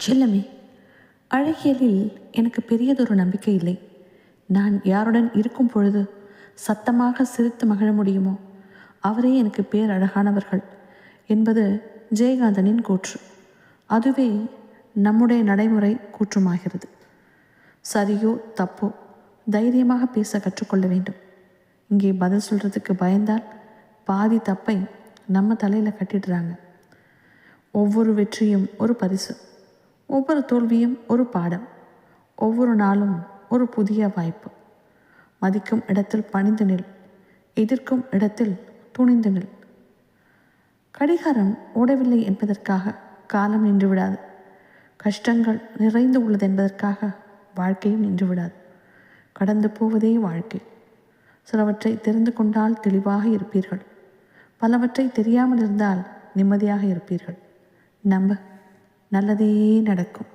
செல்லமே, அழகியலில் எனக்கு பெரியதொரு நம்பிக்கை இல்லை. நான் யாருடன் இருக்கும் பொழுது சத்தமாக சிரித்து மகிழ முடியுமோ அவரே எனக்கு பேரழகானவர்கள் என்பது ஜெயகாந்தனின் கூற்று. அதுவே நம்முடைய நடைமுறை கூற்றுமாகிறது. சரியோ தப்போ தைரியமாக பேச கற்றுக்கொள்ள வேண்டும். இங்கே பதில் சொல்கிறதுக்கு பயந்தால் பாதி தப்பை நம்ம தலையில் கட்டிடுறாங்க. ஒவ்வொரு வெற்றியும் ஒரு பரிசு, ஒவ்வொரு தோல்வியும் ஒரு பாடம், ஒவ்வொரு நாளும் ஒரு புதிய வாய்ப்பு. மதிக்கும் இடத்தில் பணிந்து நில், எதிர்க்கும் இடத்தில் துணிந்து நில். கடிகாரம் ஓடவில்லை என்பதற்காக காலம் நின்று விடாது. கஷ்டங்கள் நிறைந்து உள்ளது என்பதற்காக வாழ்க்கையும் நின்று விடாது. கடந்து போவதே வாழ்க்கை. சிலவற்றை தெரிந்து கொண்டால் தெளிவாக இருப்பீர்கள். பலவற்றை தெரியாமல் இருந்தால் நிம்மதியாக இருப்பீர்கள். நம்ப, நல்லதே நடக்கும்.